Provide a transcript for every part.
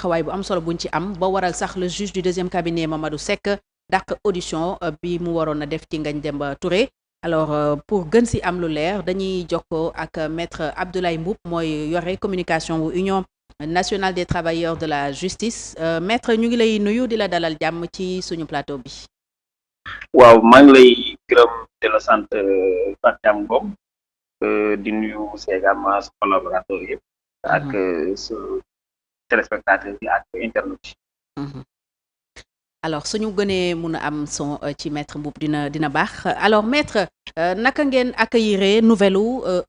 taxawaay bu am solo buñ ci am ba waral sax le juge du deuxième cabinet Mamadou Seck dàq audition bi mu waroon a def ci Ngagne Demba Touré. Alors pour gën si am lu leer dañuy jokkoo ak maître Abdoulaye Mboup mooy yore communication wu Union nationale des travailleurs de la justice maître ñu ngi lay nuyu di la dalal jàmm ci suñu plateau bi. waaw maa ngi lay gërëm di la sant Fatou Thiam Ngom di nuyu également sa collaborateur yëpp ak sa téléspectateur bi ak internet yi. Alors suñu gënee mun a am son ci maître Mboup dina baax alors maître naka ngeen accueillir nouvelle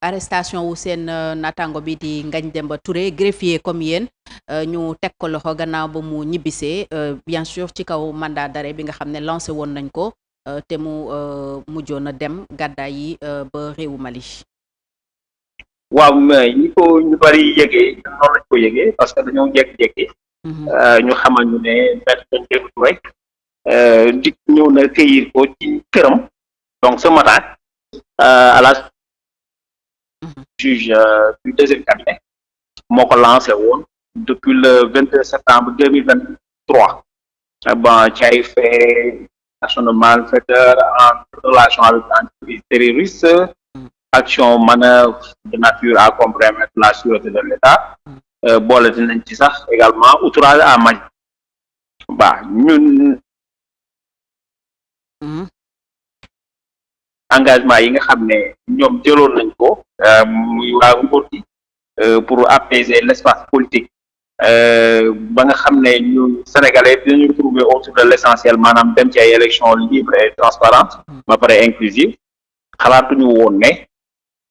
arrestation wu seen naataango bi di Ngagne Demba Touré greffier comme yéen ñu teg ko loxo gannaaw ba mu ñibbisee bien sûr ci kaw mandat d'arrêt bi nga xam ne lancé woon nañ ko te mu mujjoon a dem gàddaay yi ba réewu Mali. waaw mais ñi ko ñu bari yëgee noonu lañ ko yëgee parce que dañoo jékki-jékki. ñu xamal ñu ne maître Ngagne Demba Touré dik ñëw na cueillir ko ci këram donc ce matin à la juge du deuxième cabinet moo ko lancé woon depuis le 22 septembre 2023 ci ay faits action de malfaiteur en relation avec l'entreprise terroriste, action manœuvre de nature à compromettre la sûreté de l'État, boole dinañ ci sax également outrage à majeur ñun engagement yi nga xam ne ñoom jëloon nañ ko muy waa nguur gi pour apaiser l'espace politique ba nga xam ne ñu sénégalais dinañu trouver autour de l'essentiel maanaam dem ci ay élections libres et transparentes ba pare inclusive xalaatuñu woon ne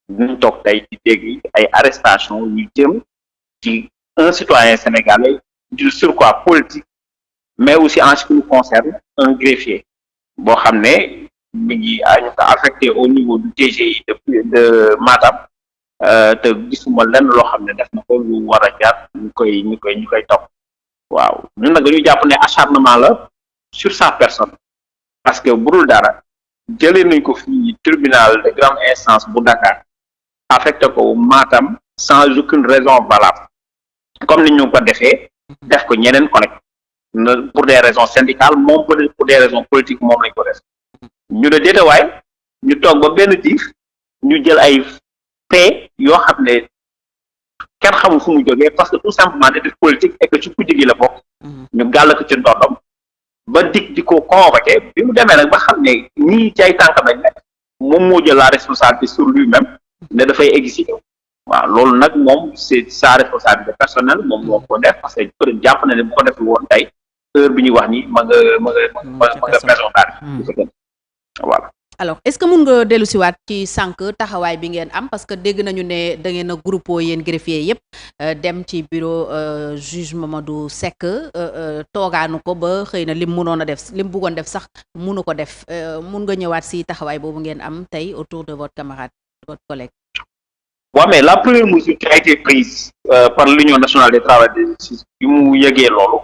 dinañ toog tey ci dégg ay arrestation yu jëm ci un citoyen sénégalais du surcroît politique mais aussi en ce qui nous concerne un greffier boo xam ne mi ngi ñu ko affecté au niveau du TGI de Matam te gisuma lenn loo xam ne def na ko lu war a jaar ñu koy topp waaw ñun nag dañu jàpp ne acharnement la sur sa personne parce que bu dul dara jëlee nañ ko fii tribunal de grande instance bu Dakar affecté ko Matam sans aucune raison valable comme ni ñu ko defee def ko ñeneen connect pour des raisons syndicales moom pour des raisons politiques moom lañ ko def ñu ne déetawaay ñu toog ba benn diir ñu jël ay fait yoo xam ne kenn xamul fu mu jógee parce que tout simplement da def politique et que ci kujje gi la bokk ñu gàll ko ci ndoddam ba dig di ko convoqué bi mu demee nag ba xam ne ñii ci ay tànk nañ nekk moom moo jël la responsabilité sur lui-même ne dafay exister waaw loolu nag moom c'est sa responsabilité personnelle moom moo ko def parce que peut-être jàpp na ne bu ko def woon tey heure bi ñuy wax ni ma nga maison d'arrêt voilà. Alors est-ce que mun nga dellu siwaat ci sànq taxawaay bi ngeen am parce que dégg nañu ne da ngeen a groupe yéen greffier yëpp dem ci bureau juge Mamadou Seck toogaanu ko ba xëy na lim mënoon a def lim bëggoon def sax mënu ko def mun nga ñëwaat si taxawaay boobu ngeen am tey autour de votre camarade votre collègue. waaw mais la première mesure qui a été prise par l'Union nationale des travailleurs de la justice bi mu yëgee loolu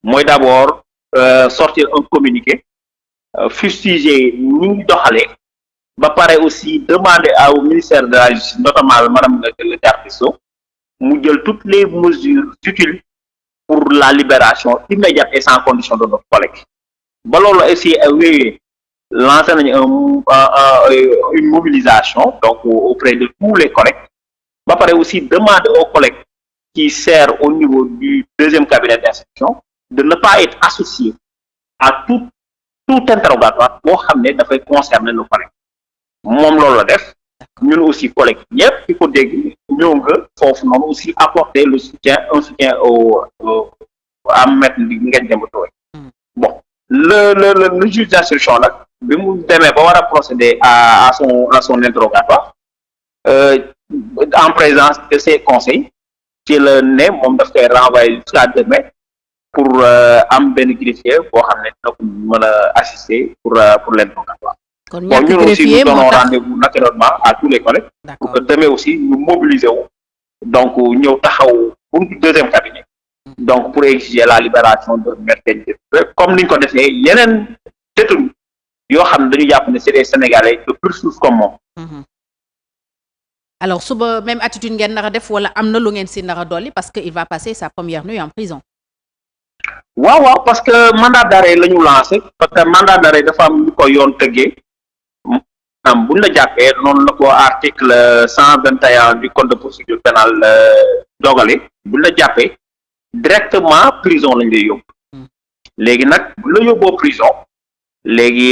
mooy d'abord sortir un communiqué fustiger ni ñu doxalee ba pare aussi demander au ministère de la justice notamment madame le garde des Sceaux mu jël toutes les mesures utiles pour la libération immédiate et sans condition de notre collègue ba loolu aussi wéyee lancé nañu une mobilisation donc auprès de tous les collègues ba pare aussi demander aux collègues qui servent au niveau du deuxième cabinet d'instruction de ne pas être associés à tout interrogatoire boo xam ne dafay concerner nos collègues moom loolu la def ñun aussi collègues yëpp ki ko dégg ñëw nga foofu noonu aussi apporter un soutien à Maître Ngagne Demba Touré bon le juge d'instruction nag bi mu demee ba war a procéder à son interrogatoire en présence de ses conseils ci la ne moom daf koy renvoyer jusqu'à demain pour am benn greffier boo xam ne dina ko mën a assister pour l'interrogatoire. kon ñàkk greffier moo tax ñun aussi nous donnons rendez-vous naturellement à tous les collègues. pour que demain aussi ñu mobiliser wu. donc ñëw taxaw buntu deuxième cabinet. donc pour exiger la libération de Maître Ngagne Demba Touré comme ni ñu ko defee yeneen détenus yoo xam ne dañu jàpp ne c'est des Sénégalais de pure souche comme moom. alors suba même attitude ngeen nar a def wala am na lu ngeen si nar a dolli parce que il va passer sa première nuit en prison. waaw parce que mandat d'arrêt la ñu lancé parce que mandat d'arrêt dafa am ñu ko yoon tëggee maanaam buñ la jàppee noonu la ko article 121 du code de procédure pénale dogale buñ la jàppee directement prison lañ lay yóbbu léegi nag bu la yóbboo prison léegi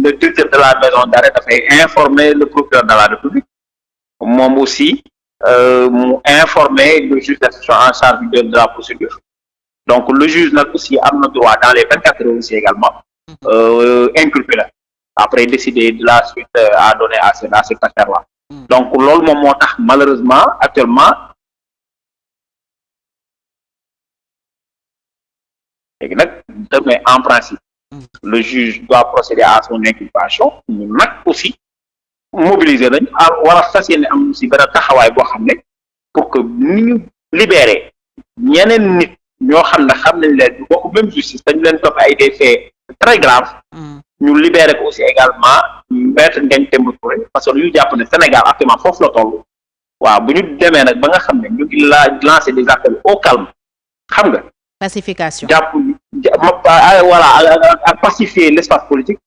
le directeur de la maison d'arrêt dafay informer le procureur de la République moom aussi mu informer le juge d'instruction en charge de la procédure donc le juge nag aussi am na droit dans les 24 heures aussi également inculper la après décider de la suite à donner à cette affaire-là donc loolu moom moo tax malheureusement actuellement léegi nag demee en principe le juge doit procéder à son inculpation ñu nag aussi mobiliser nañ war a fas yéene am si benn taxawaay boo xam ne pour que ni ñu libérer ñeneen nit ñoo xam ne xam nañ leen bokk même justice dañu leen topp ay des faits très graves ñu libérer ko aussi également maître Ngagne Demba Touré parce que ñu jàpp ne Sénégal actuellement foofu la toll waaw bu ñu demee nag ba nga xam ne ñu ngi lancer des appels au calme xam nga pacification jàpp voilà à pacifier l'espace politique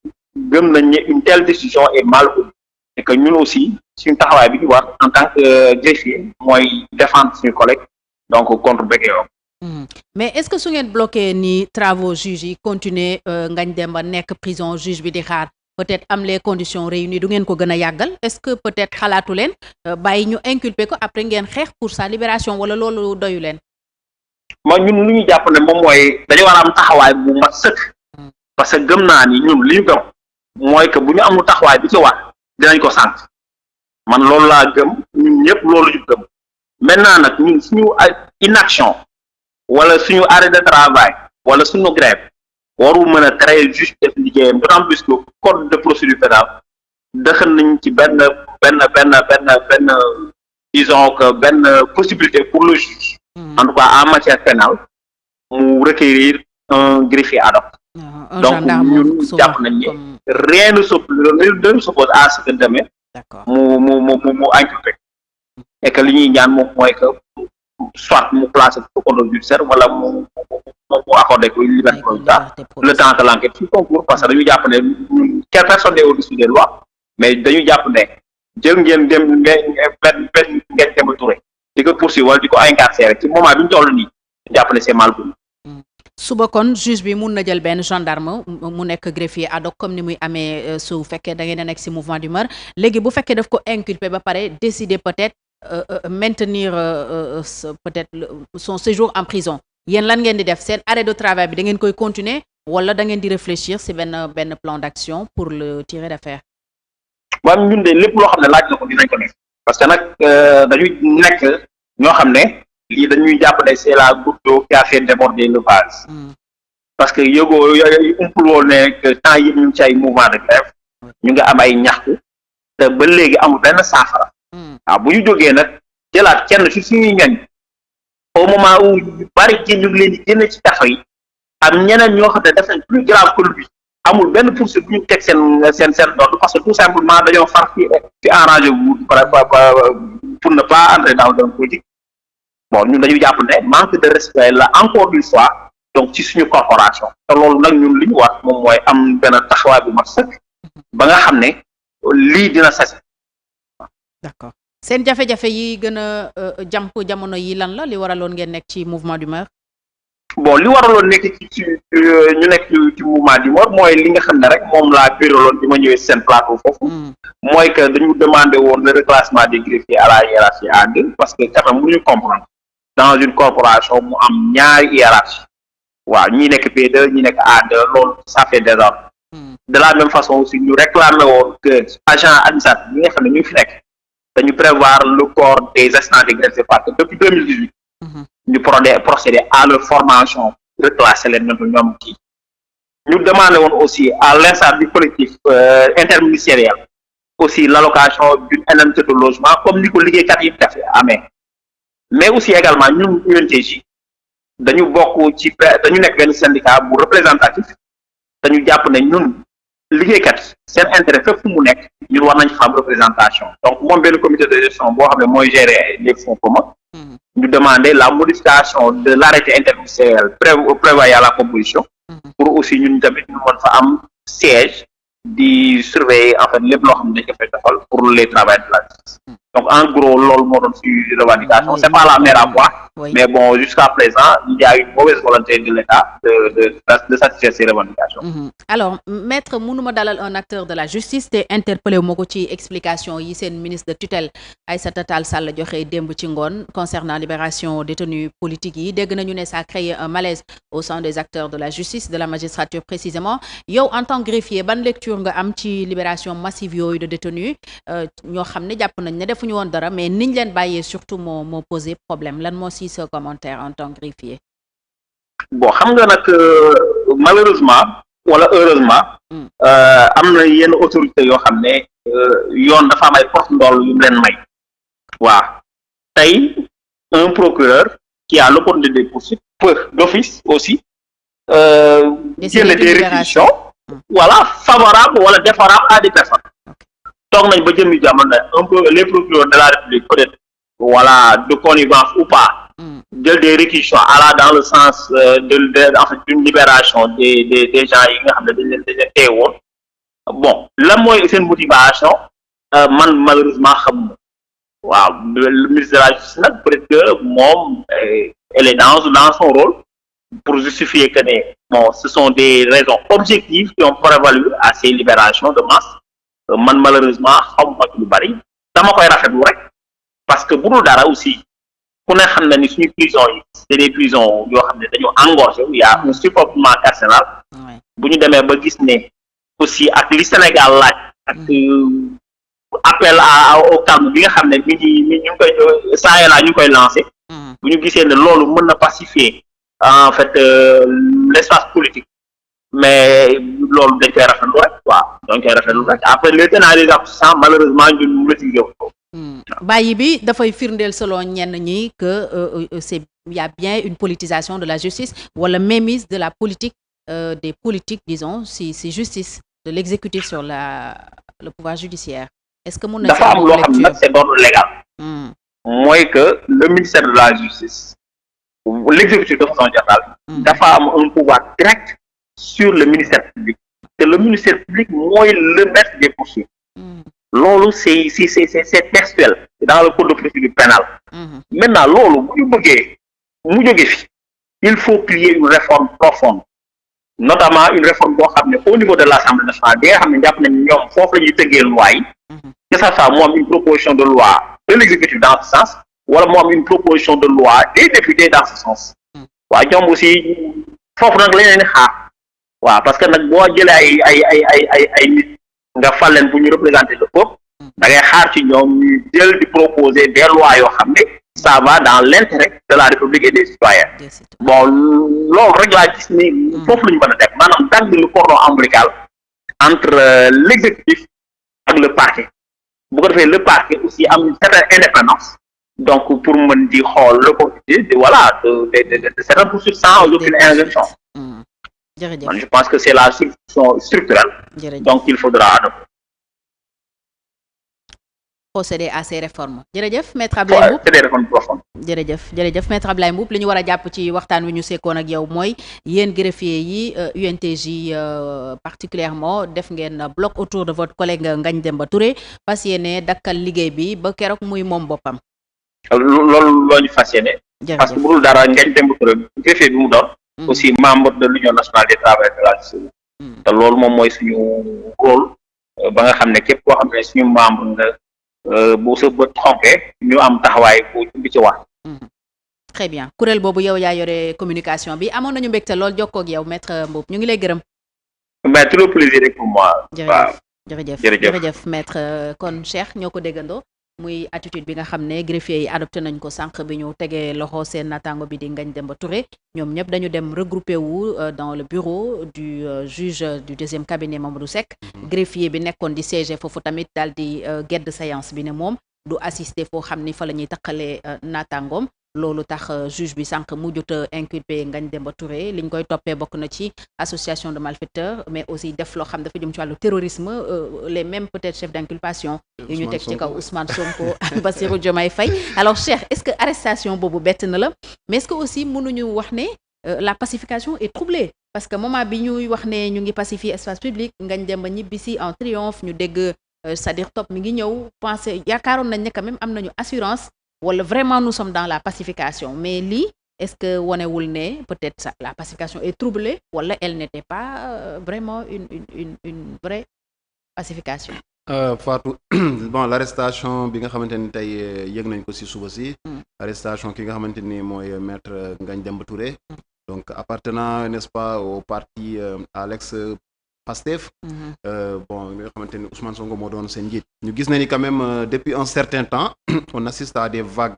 gëm nañ ne une telle décision est mal connue et que ñun aussi suñu taxawaay bi ñu war en tant que greffier mooy défendre suñu collègue donc contre Béguéo. Mais est-ce que su ngeen bloqué ni travaux juge yi continuer Ngagne Demba nekk prison juge bi di xaar peut-être am les conditions réunies du ngeen ko gën a yàggal est-ce que peut-être xalaatu leen bàyyi ñu inculper ko après ngeen xeex pour sa libération wala loolu doyu leen. ma ñun lu ñu jàpp ne moom mooy dañu war a am taxawaay bu mat sëkk parce que gëm naa ni ñun li ñu gëm mooy que bu ñu amul taxawaay bi ci war dinañ ko sant man loolu laa gëm ñun ñëpp loolu ñu gëm maintenant nag ñun suñu inaction wala suñu arrêt de travail wala suñu grève warul mën a tere juge def liggéeyam d'autant plus que code de procédure pénale dëxën nañ ci benn disons que benn possibilité pour le juge en tout cas en matière pénale mu requérir un greffier ad hoc donc ñun jàpp nañ ni rien ne s'oppose à ce que demain mu inculpé et que li ñuy ñaan moom mooy que soit mu placé ko contrôle judiciaire wala mu accordé ko une liberté provisoire le temps que l'enquête suit son cours parce que dañu jàpp ne quelle personne n'est au-dessus des lois mais dañu jàpp ne jël ngeen dem ngeen Demba Touré di ko poursuivre wala di ko incarcérer ci moment bi ñu toll nii jàpp ne c'est mal connu. suba kon juge bi mun na jël benn gendarme mu nekk greffier ad hoc comme ni muy amee su fekkee da ngeen a nekk ci mouvement d'humeur léegi bu fekkee daf ko inculper ba pare décider peut-être maintenir peut-être son séjour en prison yéen lan ngeen di def seen arrêt de travail bi da ngeen koy continuer wala da ngeen di réfléchir ci benn plan d'action pour le tirer d'affaire. waaw ñun de lépp loo xam ne laaj na ko dinañ ko def parce que nag dañuy nekk ñoo xam ne lii dañuy jàpp ne c'est la goutte d'eau qui a fait déborder le vase parce que yëgoo umpul woon ne que temps yi ñu ngi ci ay mouvement de grève ñu ngi am ay ñaxtu te ba léegi amul benn saafara waaw bu ñu jógee nag jëlaat kenn ci suñuy ñoñ au moment où ñu bari ci ñu ngi leen di génne ci kaso yi am ñeneen ñoo xam ne def nañ plus grave que lui amul benn poursuite bu ñu teg seen doon parce que tout simplement dañoo far fi enragé wu pour ne pas entrer dans le politique bon ñun dañu jàpp ne manque de respect la encore une fois donc ci suñu corporation te loolu nag ñun li ñu war moom mooy am benn taxawaay bu mat sëkk ba nga xam ne lii dina sase. d'accord seen jafe-jafe yi gën a jàmp jamono yi lan la li waraloon ngeen nekk ci mouvement d'humeur. bon li waraloon nekk ci ñu nekk ci mouvement d'humeur mooy li nga xam ne rek moom laa biraloon bi ma ñëwee seen plateau foofu mooy que dañu demandé woon le reclassement des greffiers à la hiérarchie A2 parce que quand même mënuñu comprendre dans une corporation mu am ñaari hiérarchie waaw ñi nekk P2 ñi nekk A2 loolu ça fait désordre de la même façon aussi ñu réclamé woon que agent administratif ñi nga xam ne ñu fi nekk dañu prévoir le corps des assistants de greffe parce que depuis 2018 ñu procéder à leur formation reclasser leen ñoom kii ñu demandé woon aussi à l'instar du collectif interministériel aussi l'allocation d'une indemnité de logement comme ni ko liggéeykat yi def amee mais aussi également ñun UNTJ dañu bokk dañu nekk benn syndicat bu représentatif dañu jàpp ne ñun liggéeykat seen intérêt fépp fu mu nekk ñun war nañ fa am représentation donc moom benn comité de gestion boo xam ne mooy gérer les fonds communs ñu demander la modification de l'arrêté interministériel prévoyant la composition pour aussi ñun tamit ñu mën fa am siège di surveiller en fait lépp loo xam ne dañ ko fay defal pour les travailleurs de la justice donc en gros loolu moo doon suñu revendication c'est pas la mer à boire mais bon jusqu'à présent il y a une mauvaise volonté de l'État de satisfaire ces revendications. Alors maître mënuma dalal un acteur de la justice te interpellé wu ma ko ci explication yi seen ministre de tutelle Aïssata Tall Sall joxe démb ci ngoon concernant libération détenus politiques yi dégg nañu ne ça a créé un malaise au sein des acteurs de la justice de la magistrature précisément yow en tant que greffier ban lecture nga am ci libération massive yooyu de détenus ñoo xam ne jàpp nañ ne defuñu woon dara mais niñ leen bàyyee surtout moo posé problème lan moo si ce commentaire en tant que greffier. Bon xam nga nag malheureusement wala heureusement am na yenn autorités yoo xam ne yoon dafa am ay porte ndool yu mu leen may waaw tey un procureur qui a l'opportunité de poursuite peut d'office aussi génne des réquisitions voilà favorables wala défavorables à des personnes toog nañ ba jëmmi jamono un peu les procureurs de la République peut-être voilà de connivence ou pas jël des réquisitions allant dans le sens en fait d'une libération des gens yi nga xam ne dañ leen teewoon bon lan mooy seen motivation man malheureusement xamuma waaw le ministre de la justice nag peut-être que moom elle est dans son rôle pour justifier que ne bon ce sont des raisons objectives qui ont prévalu à ces libérations de masse man malheureusement xamuma ci lu bari dama koy rafetlu rek parce que bu dul dara aussi ku ne xam na ni suñu prison yi c'est des prisons yoo xam ne dañoo engorgé il y a un surpeuplement carcéral bu ñu demee ba gis ne aussi ak li Sénégal laaj ak appel au calme bi nga xam ne ñu ngi koy saa yi laa ñu koy lancé bu ñu gisee ne loolu mën na pacifier en fait l'espace politique mais loolu dañ koy rafetlu rek waaw dañ koy rafetlu rek après les tenants des aboutissants malheureusement ñun mu maîtriser wu ko bàyyi bi dafay firndeel selon ñenn ñi que il y a bien une politisation de la justice wala mainmise de la politique des politiques disons si justice de l'exécutif sur le pouvoir judiciaire est-ce que mun na dafa am loo xam ne nag c'est d'ordre légal mooy que le ministère de la justice l'exécutif de façon générale dafa am un pouvoir direct sur le ministère public te le ministère public mooy le maître des poursuites loolu c'est textuel dans le code de procédure pénale maintenant loolu bu ñu bëggee mu jóge fi il faut qu'il y ait une réforme profonde notamment une réforme boo xam ne au niveau de l'Assemblée nationale bi nga xam ne jàpp nañ ñoom foofu la ñuy tëggee loi yi que ça soit moom une proposition de loi de l'exécutif dans ce sens wala moom une proposition de loi des députés dans ce sens waaw ñoom aussi foofu nag lañ leen di xaar waaw parce que nag boo jëlee ay nit nga fal leen bu ñu représenter le peuple da ngay xaar ci ñoom ñu jël di proposer des lois yoo xam ne ça va dans l'intérêt de la République et des citoyens bon loolu rek laa gis ni foofu la ñu mën a def maanaam dagg le cordon ombilical entre l'exécutif ak le parquet bu ko defee le parquet aussi am une certaine indépendance donc pour mën di xool l'opportunité voilà de certaines poursuites sans aucune injonction man je pense que c'est la solution structurelle donc il faudra adopter procéder à ces réformes jërëjëf maître Ablaye Mboup c'est des réformes profondes jërëjëf maître Ablaye Mboup li ñu war a jàpp ci waxtaan wi ñu sekkoon ak yow mooy yéen greffier yi UNTJ particulièrement def ngeen bloc autour de votre collègue Ngagne Demba Touré fas yéene dakkal liggéey bi ba keroog muy moom boppam loolu ñu fas yéene parce que bu dul dara Ngagne Demba Touré greffier bi mu doon aussi membre de l'Union nationale des travailleurs de la justice te loolu moom mooy suñu rôle ba nga xam ne képp koo xam ne suñu membre nga bu sa bët xonkee ñu am taxawaay bu bi ci wax très bien kuréel boobu yow yaa yore communication bi amoon nañu mbégte lool jokkoo ak yow maître Mboup ñu ngi lay gërëm mais tout le plaisir rek pour moi jërëjëf maître kon Cheikh ñoo ko déggandoo muy attitude bi nga xam ne greffier yi adopté nañ ko sànq bi ñu tegee loxo seen natango bi di Ngagne Demba Touré ñoom ñëpp dañu dem regroupé wu dans le bureau du juge du deuxième cabinet Mamadou Seck greffier bi nekkoon di siéger foofu tamit daal di gedd séance bi ne moom du assister foo xam ni fa la ñuy taqalee natangoom loolu tax juge bi sànq mujjut a inculpé Ngagne Demba Touré li ñu koy toppee bokk na ci association de malfaiteurs mais aussi def loo xam dafa jëm ci wàllu terrorisme les mêmes peut-être chefs d'inculpation yu ñu teg ci kaw Ousmane Sonko ak Bassirou Diomaye Faye alors Cheikh est-ce que arrestation boobu bett na la mais est-ce que aussi mënuñu wax ne la pacification est troublée parce que moment bi ñuy wax ne ñu ngi pacifier espace public Ngagne Demba ñibbisi en triomphe ñu dégg c'est-à-dire Top mi ngi ñëw pensé yaakaaroon nañ ne quand même am nañu assurance wala vraiment nous sommes dans la pacification mais lii est-ce que wonewul ne peut-être ça la pacification est troublée wala elle n'était pas vraiment une vraie pacification. Fatou bon l'arrestation bi nga xamante ni tey yëg nañ ko ci suba si. Arrestation ki nga xamante ni mooy maître Ngagne Demba Touré. Donc appartenant n'est-ce pas au parti à l'ex-Pastef. Bon nga xamante ni Ousmane Sonko moo doon seen njiit. ñu gis na ni quand même depuis un certain temps on assiste à des vagues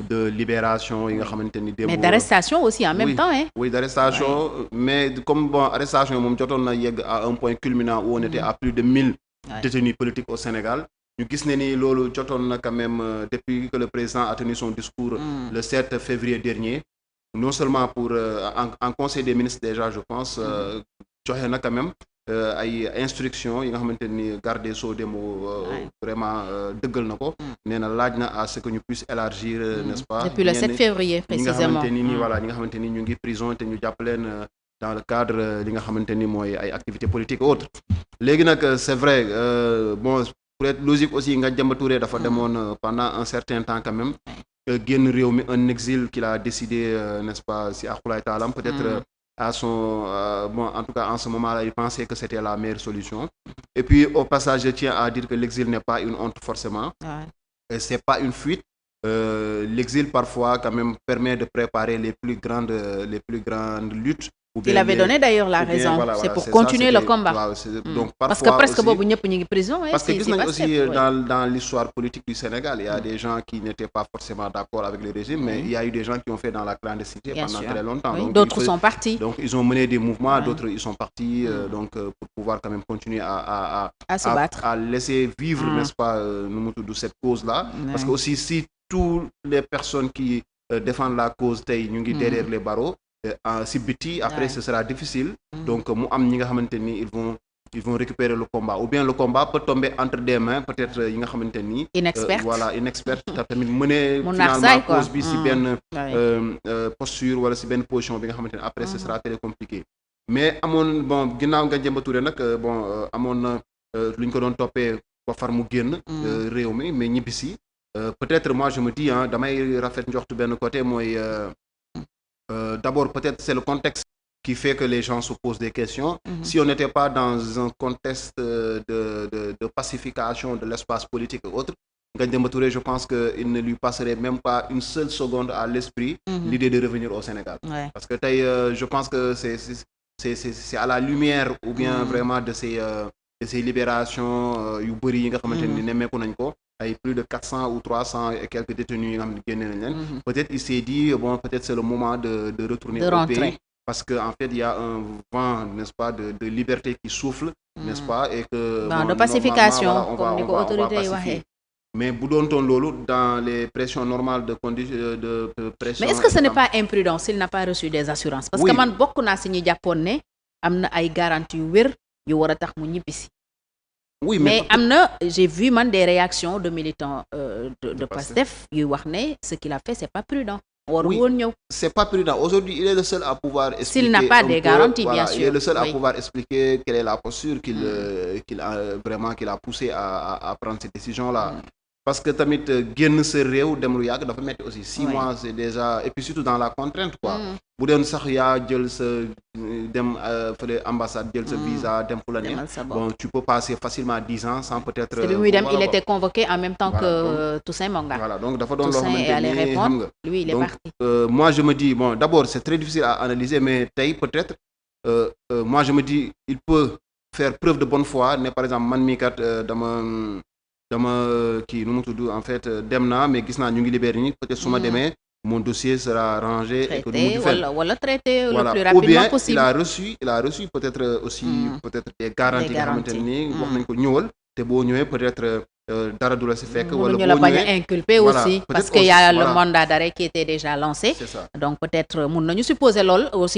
de libération yi nga xamante ni démb. mais d'arrestation aussi en même temps hein. Oui d'arrestation mais comme bon arrestation moom jotoon na yegg à un point culminant où on était à plus de 1000 détenus politiques au Sénégal. ñu gis ne ni loolu jotoon na quand même depuis que le président a tenu son discours le 7 février dernier. Non seulement pour en conseil des ministres déjà je pense joxe na quand même ay instructions yi nga xamante ni garde des Sceaux démb vraiment dëggal na ko. nee na laaj na à ce que ñu puisse élargir n'est-ce pas. depuis le 7 février précisément ñi nga xamante ni ñu ngi prison te ñu jàpp leen dans le cadre li nga xamante ni mooy ay activités politiques autres. léegi nag c'est vrai bon pour être logique aussi Ngagne Demba Touré dafa demoon pendant un certain temps quand même. génn réew mi un exil qu'il a décidé n'est-ce pas si aqulaay taalam peut-être à son bon en tout cas en ce moment-là il pensait que c'était la meilleure solution et puis au passage je tiens à dire que l'exil n'est pas une honte forcément et c'est pas une fuite l'exil parfois quand même permet de préparer les plus grandes luttes. Il avait donné d'ailleurs la raison. Voilà, c'est pour continuer le combat. Donc, parce que presque boobu ñëpp ñu ngi prison. Parce que gis nañ aussi dans l'histoire politique du Sénégal, il y a des gens qui n'étaient pas forcément d'accord avec le régime, mais il y a eu des gens qui ont fait dans la clandestinité pendant très longtemps. Donc, d'autres sont partis. Donc ils ont mené des mouvements, d'autres ils sont partis donc pour pouvoir quand même continuer à se battre, à laisser vivre, n'est-ce pas, cette cause-là. Parce que aussi si toutes les personnes qui défendent la cause tey ñu ngi derrière les barreaux. Si biti après ce sera difficile donc mu am ñi nga xamante ni ils vont récupérer le combat ou bien le combat peut tomber entre des mains peut-être yi nga xamante ni inexperte tamit mener finalement cause bi si benn posture wala si benn position bi nga xamante ni après ce sera très compliqué mais amoon bon ginnaaw Ngagne Demba Touré nag bon amoon na lu ñu ko doon toppee ba far mu génn réew mi mais ñibbisi peut-être moi je me dis damay rafet njortu benn côté mooy d'abord peut-être c'est le contexte qui fait que les gens se posent des questions. Si on n'était pas dans un contexte de pacification de l'espace politique et autres, Ngagne Demba Touré, je pense qu'il ne lui passerait même pas une seule seconde à l'esprit l'idée de revenir au Sénégal. Parce que je pense que c'est à la lumière ou bien vraiment de ces libérations yu bëri yi nga xamante ni nemmeeku nañ ko ay plus de 400 ou 300 et quelques détenus yi nga xam ne génne nañ leen peut-être il s'est dit bon peut-être c'est le moment de retourner au pays parce que en fait il y a un vent n'est-ce pas de liberté qui souffle n'est-ce pas et que de pacification comme ni ko autorité yi waxee mais bu doon toon loolu dans les pressions normales de conditions de pression. Mais est-ce que ce n'est pas imprudent s'il n'a pas reçu des assurances parce que man bokk naa si ñu jàppoon ne am na ay garanties yu wér yu war a tax mu ñibbisi. Oui, mais am na j'ai vu man des réactions de militants de Pastef yu wax ne ce qu'il a fait c'est pas prudent. warul woon ñëw. C'est pas prudent. Aujourd'hui, il est le seul à pouvoir expliquer. S'il n'a pas des garanties, bien sûr. Il est le seul à pouvoir expliquer quelle est la posture qu'il a poussé à prendre cette décision-là. Parce que tamit génn sa réew dem lu yàgg dafa metti aussi 6 mois c'est déjà et puis surtout dans la contrainte quoi bu doon sax yaa jël sa dem fële ambassade jël sa visa dem fu la neex bon tu peux passer facilement 10 ans sans peut-être c'est bi muy dem il était convoqué en même temps que Toussaint Manga voilà donc dafa doon loo xamante ni xam nga lui il est parti moi je me dis bon d'abord c'est très difficile à analyser mais tey peut-être moi je me dis il peut faire preuve de bonne foi ne par exemple man mii kat dama kii nu mu tudd en fait dem naa mais gis naa ñu ngi libéré ni peut-être su ma demee mon dossier sera rangé et que du mujj fenn wala traité le plus rapidement possible il a reçu peut-être aussi peut-être des garanties nga xamante ni wax nañ ko ñëwal te boo ñëwee peut-être dara du la si fekk. wala ñu la bañ a inculper aussi parce que y a le mandat d'arrêt qui était déjà lancé. C'est ça. Donc peut-être mun nañu supposer lool aussi